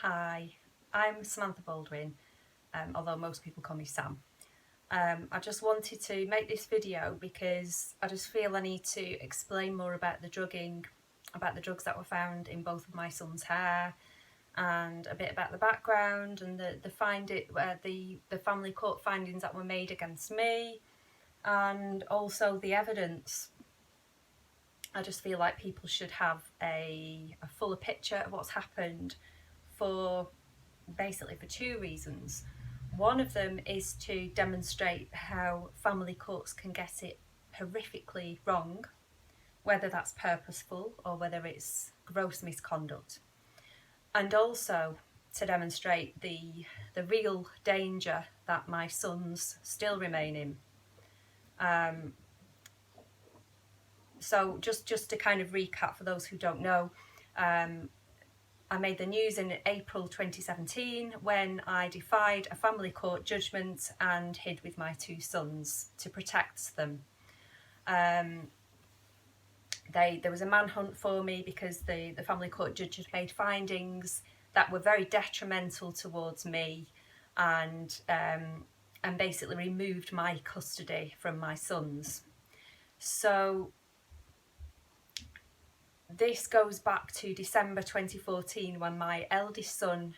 Hi, I'm Samantha Baldwin, although most people call me Sam. I just wanted to make this video because I just feel I need to explain more about the drugging, about the drugs that were found in both of my son's hair, and a bit about the background and the family court findings that were made against me, and also the evidence. I just feel like people should have a fuller picture of what's happened for two reasons. One of them is to demonstrate how family courts can get it horrifically wrong, whether that's purposeful or whether it's gross misconduct. And also to demonstrate the real danger that my sons still remain in. So just to kind of recap for those who don't know, I made the news in April 2017 when I defied a family court judgment and hid with my two sons to protect them. There was a manhunt for me because the family court judge had made findings that were very detrimental towards me, and basically removed my custody from my sons. So this goes back to December 2014 when my eldest son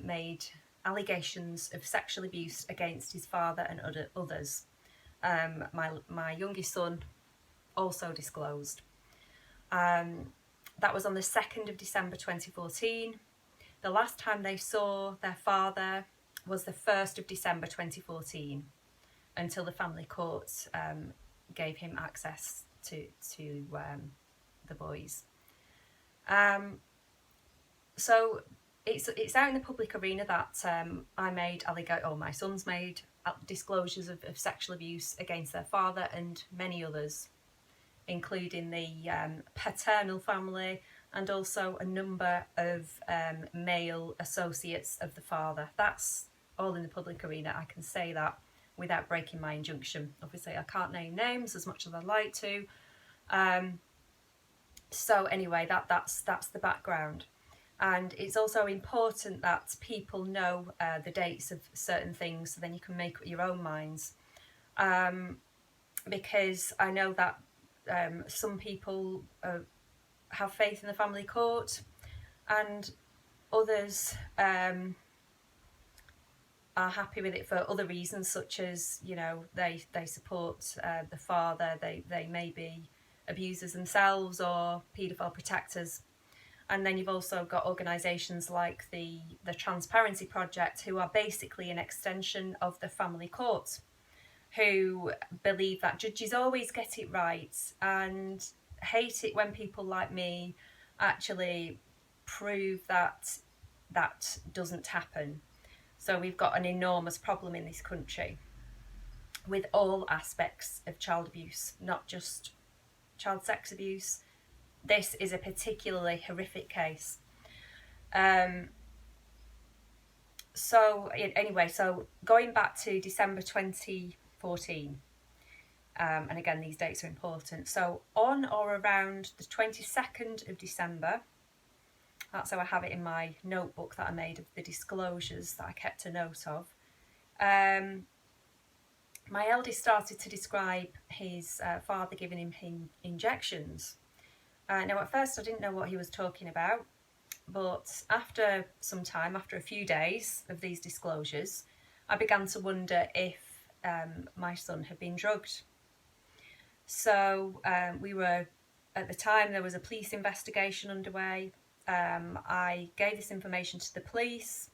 made allegations of sexual abuse against his father and others. My youngest son also disclosed. That was on the 2nd of December 2014. The last time they saw their father was the 1st of December 2014, until the family court gave him access to the boys. So it's out in the public arena that my sons made disclosures of sexual abuse against their father and many others, including the paternal family and also a number of male associates of the father. That's all in the public arena. I can say that without breaking my injunction. Obviously, I can't name names as much as I'd like to. So anyway, that's the background. And it's also important that people know the dates of certain things, so then you can make up your own minds. Because I know that some people have faith in the family court, and others are happy with it for other reasons, such as, you know, they support the father, they may be abusers themselves or paedophile protectors. And then you've also got organisations like the Transparency Project, who are basically an extension of the family court, who believe that judges always get it right and hate it when people like me actually prove that that doesn't happen. So we've got an enormous problem in this country with all aspects of child abuse, not just child sex abuse. This is a particularly horrific case. So going back to December 2014, and again, these dates are important. So on or around the 22nd of December, that's how I have it in my notebook that I made of the disclosures that I kept a note of, my eldest started to describe his father giving him injections. Now, at first I didn't know what he was talking about, but after some time, after a few days of these disclosures, I began to wonder if my son had been drugged. So at the time, there was a police investigation underway. I gave this information to the police.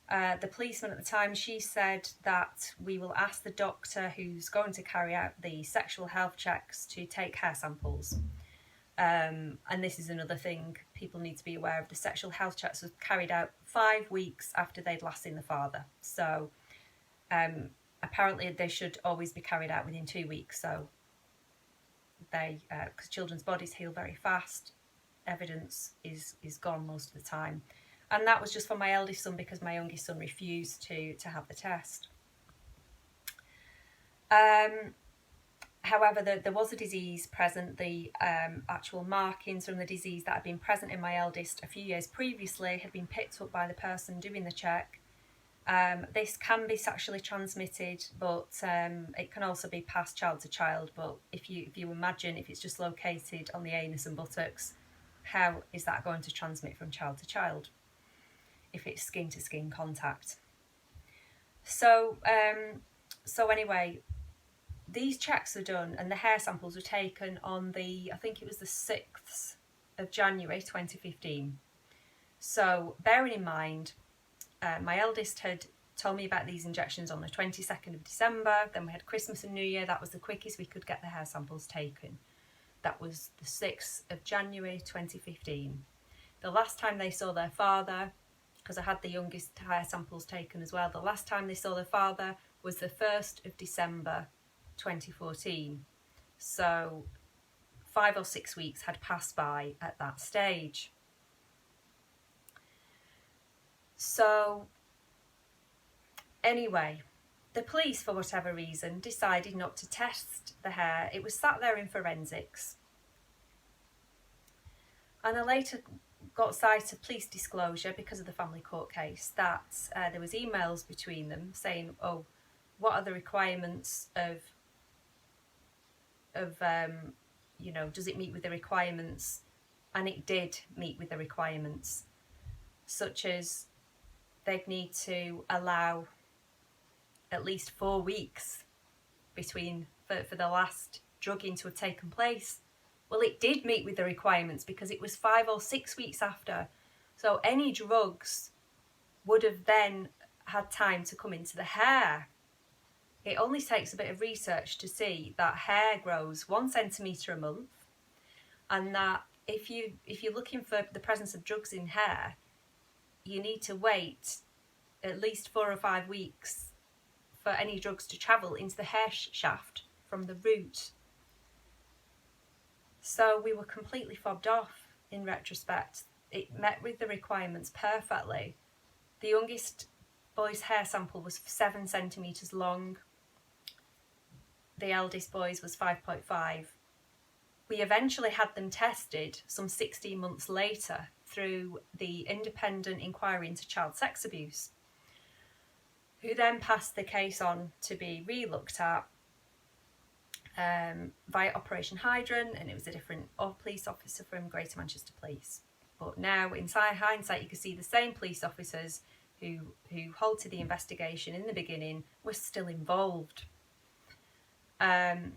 The policeman at the time, she said that we will ask the doctor who's going to carry out the sexual health checks to take hair samples. And this is another thing people need to be aware of. The sexual health checks were carried out 5 weeks after they'd last seen the father. So apparently they should always be carried out within 2 weeks. So because children's bodies heal very fast, evidence is gone most of the time. And that was just for my eldest son, because my youngest son refused to have the test. However, there was a disease present. The actual markings from the disease that had been present in my eldest a few years previously had been picked up by the person doing the check. This can be sexually transmitted, but it can also be passed child to child. But if you imagine if it's just located on the anus and buttocks, how is that going to transmit from child to child if it's skin to skin contact? So anyway, these checks were done and the hair samples were taken on I think it was the 6th of January 2015. So bearing in mind, my eldest had told me about these injections on the 22nd of December, then we had Christmas and New Year. That was the quickest we could get the hair samples taken. That was the 6th of January 2015. The last time they saw their father, because I had the youngest hair samples taken as well, the last time they saw their father was the 1st of December 2014. So 5 or 6 weeks had passed by at that stage. So anyway, the police, for whatever reason, decided not to test the hair. It was sat there in forensics. And I later got sight of police disclosure because of the family court case that there was emails between them saying, oh, what are the requirements of does it meet with the requirements? And it did meet with the requirements, such as they'd need to allow at least 4 weeks between for the last drugging to have taken place. Well, it did meet with the requirements because it was 5 or 6 weeks after. So any drugs would have then had time to come into the hair. It only takes a bit of research to see that hair grows 1 centimetre a month, and that if you're looking for the presence of drugs in hair, you need to wait at least 4 or 5 weeks for any drugs to travel into the hair shaft from the root. So we were completely fobbed off in retrospect. It met with the requirements perfectly. The youngest boy's hair sample was 7 centimetres long. The eldest boy's was 5.5. We eventually had them tested some 16 months later through the Independent Inquiry into Child Sex Abuse, who then passed the case on to be re-looked at via Operation Hydrant, and it was a different police officer from Greater Manchester Police. But now, in hindsight, you can see the same police officers who halted the investigation in the beginning were still involved. And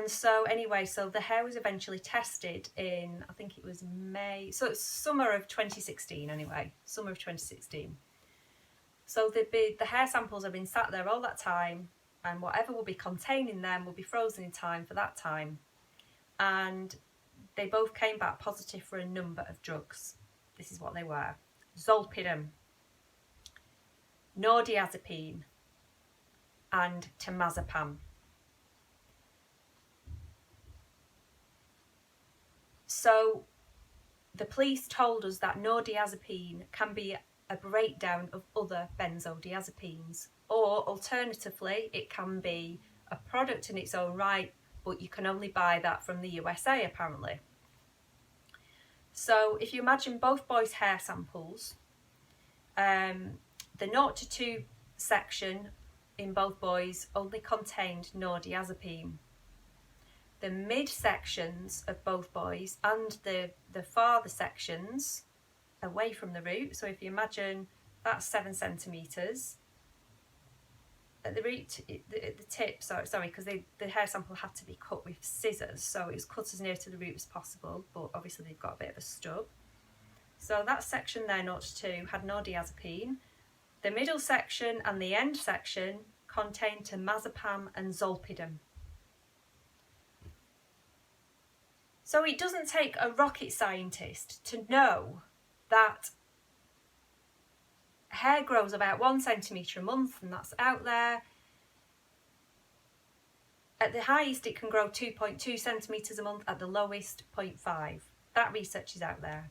so anyway, so the hair was eventually tested in, I think it was May, so it's summer of 2016 anyway, summer of 2016. So the hair samples have been sat there all that time, and whatever will be contained in them will be frozen in time for that time. And they both came back positive for a number of drugs. This is what they were: zolpidem, nordiazepine, and temazepam. So the police told us that nordiazepine can be a breakdown of other benzodiazepines, or alternatively it can be a product in its own right, but you can only buy that from the USA apparently. So if you imagine both boys' hair samples, the 0 to 2 section in both boys only contained nordiazepine. The mid sections of both boys and the farther sections away from the root, so if you imagine that's 7 centimetres at the root, at the tip, sorry, because the hair sample had to be cut with scissors, so it was cut as near to the root as possible, but obviously they've got a bit of a stub. So that section there, 0 to 2, had nordiazepine. The middle section and the end section contained temazepam and zolpidem. So it doesn't take a rocket scientist to know that hair grows about 1 centimetre a month, and that's out there. At the highest it can grow 2.2 centimetres a month, at the lowest 0.5. That research is out there.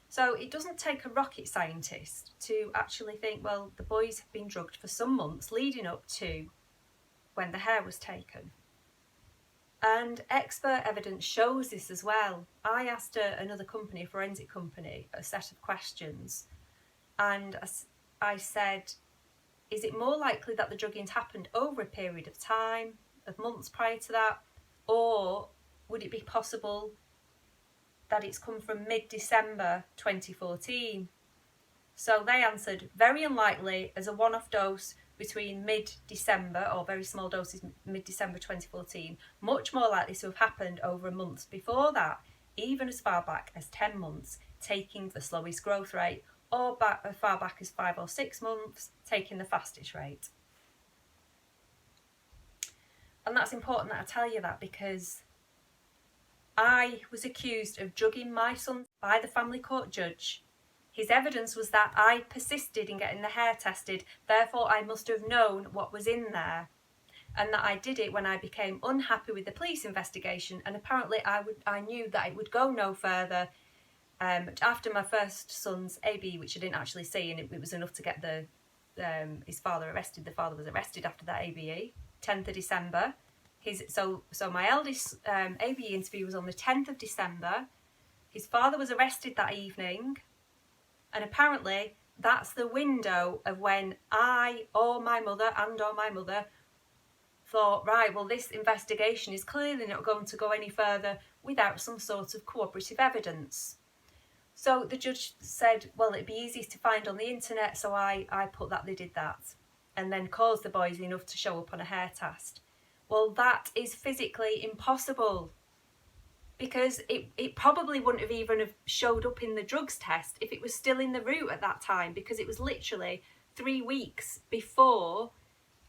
So it doesn't take a rocket scientist to actually think, well, the boys have been drugged for some months leading up to when the hair was taken. And expert evidence shows this as well. I asked another company, a forensic company, a set of questions, and I said, is it more likely that the drugging's happened over a period of time, of months prior to that, or would it be possible that it's come from mid-December 2014? So they answered, very unlikely, as a one-off dose between mid-December, or very small doses mid-December 2014, much more likely to have happened over a month before that, even as far back as 10 months, taking the slowest growth rate, or as far back as 5 or 6 months, taking the fastest rate. And that's important that I tell you that, because I was accused of drugging my son by the family court judge. His evidence was that I persisted in getting the hair tested, therefore I must have known what was in there, and that I did it when I became unhappy with the police investigation, and apparently I knew that it would go no further after my first son's ABE, which I didn't actually see, and it was enough to get his father arrested. The father was arrested after that ABE, 10th of December. So my eldest ABE interview was on the 10th of December. His father was arrested that evening. And apparently that's the window of when I or my mother thought, right, well, this investigation is clearly not going to go any further without some sort of cooperative evidence. So the judge said, well, it'd be easy to find on the internet, so I put that they did that, and then caused the boys enough to show up on a hair test. Well, that is physically impossible, because it probably wouldn't have even have showed up in the drugs test if it was still in the route at that time, because it was literally 3 weeks before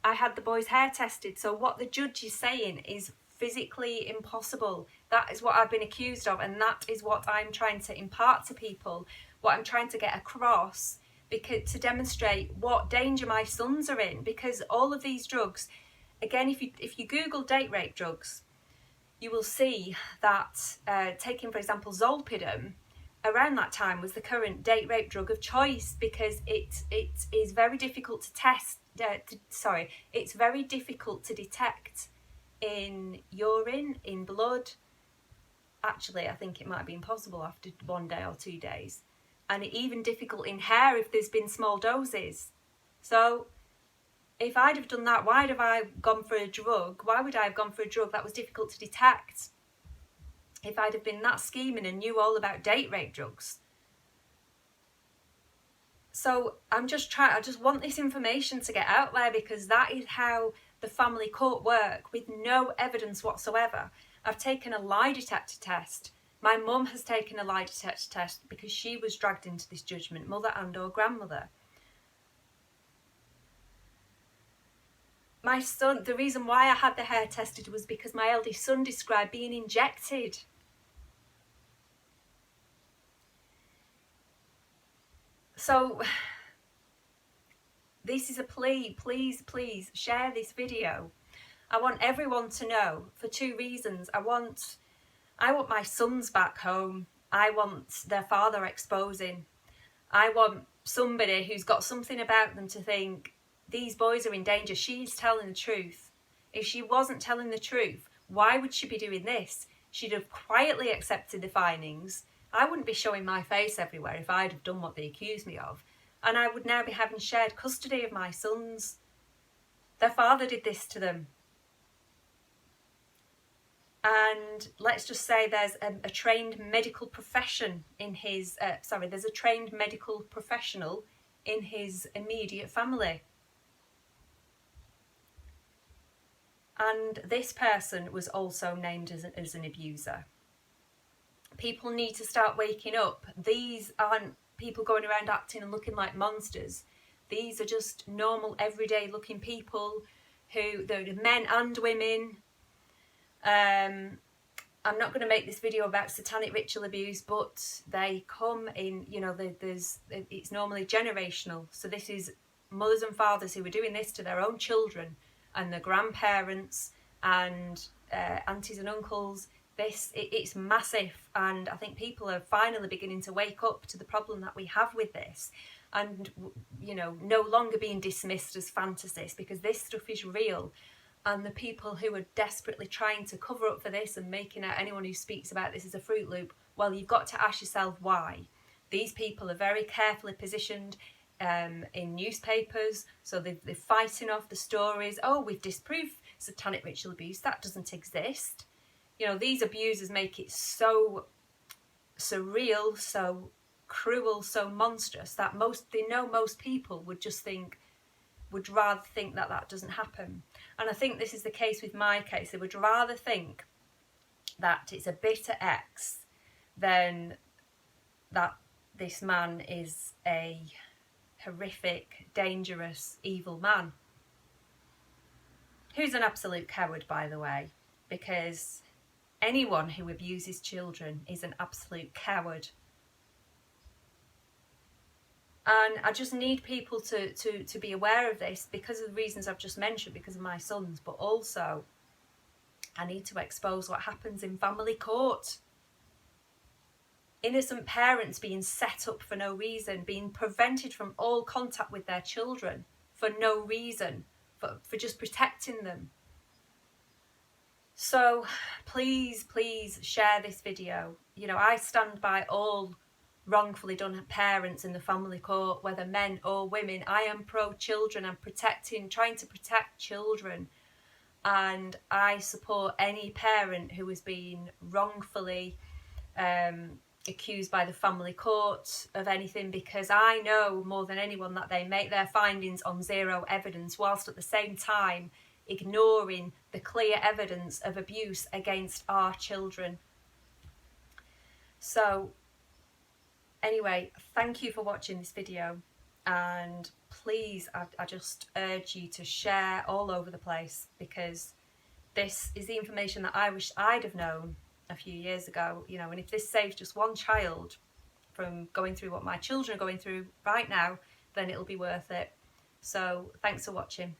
I had the boys' hair tested. So what the judge is saying is physically impossible. That is what I've been accused of, and that is what I'm trying to impart to people, what I'm trying to get across, because to demonstrate what danger my sons are in. Because all of these drugs, again, if you Google date rape drugs, you will see that taking, for example, zolpidem, around that time was the current date rape drug of choice, because it is very difficult to test. It's very difficult to detect in urine, in blood. Actually, I think it might be impossible after 1 day or 2 days, and even difficult in hair if there's been small doses. So if I'd have done that, why have I gone for a drug? Why would I have gone for a drug that was difficult to detect if I'd have been that scheming and knew all about date rape drugs? So I just want this information to get out there, because that is how the family court work, with no evidence whatsoever. I've taken a lie detector test. My mum has taken a lie detector test because she was dragged into this judgment, mother and or grandmother. My son, the reason why I had the hair tested was because my eldest son described being injected. So this is a plea. Please share this video. I want everyone to know, for 2 reasons. I want my sons back home. I want their father exposing. I want somebody who's got something about them to think, these boys are in danger. She's telling the truth. If she wasn't telling the truth, why would she be doing this? She'd have quietly accepted the findings. I wouldn't be showing my face everywhere if I'd have done what they accused me of. And I would now be having shared custody of my sons. Their father did this to them. And let's just say there's a trained medical profession in his, there's a trained medical professional in his immediate family. And this person was also named as an abuser. People need to start waking up. These aren't people going around acting and looking like monsters. These are just normal, everyday looking people who, they're men and women. I'm not going to make this video about satanic ritual abuse, but they come in, it's normally generational. So this is mothers and fathers who are doing this to their own children, and the grandparents and aunties and uncles. It's massive, and I think people are finally beginning to wake up to the problem that we have with this, and no longer being dismissed as fantasies, because this stuff is real. and the people who are desperately trying to cover up for this and making out anyone who speaks about this as a Fruit Loop, well, you've got to ask yourself why. These people are very carefully positioned in newspapers, so they're fighting off the stories. Oh, we've disproved satanic ritual abuse. That doesn't exist. You know, these abusers make it so surreal, so cruel, so monstrous that most people would rather think that that doesn't happen. And I think this is the case with my case. They would rather think that it's a bitter ex than that this man is a horrific, dangerous, evil man. Who's an absolute coward, by the way, because anyone who abuses children is an absolute coward. And I just need people to be aware of this because of the reasons I've just mentioned, because of my sons, but also I need to expose what happens in family court. Innocent parents being set up for no reason, being prevented from all contact with their children for no reason, for just protecting them. So please, please share this video. You know, I stand by all wrongfully done parents in the family court, whether men or women. I am pro-children. I'm trying to protect children. And I support any parent who has been wrongfully accused by the family court of anything, because I know more than anyone that they make their findings on zero evidence, whilst at the same time ignoring the clear evidence of abuse against our children. So anyway, thank you for watching this video, and please, I just urge you to share all over the place, because this is the information that I wish I'd have known a few years ago, you know, and if this saves just one child from going through what my children are going through right now, then it'll be worth it. So thanks for watching.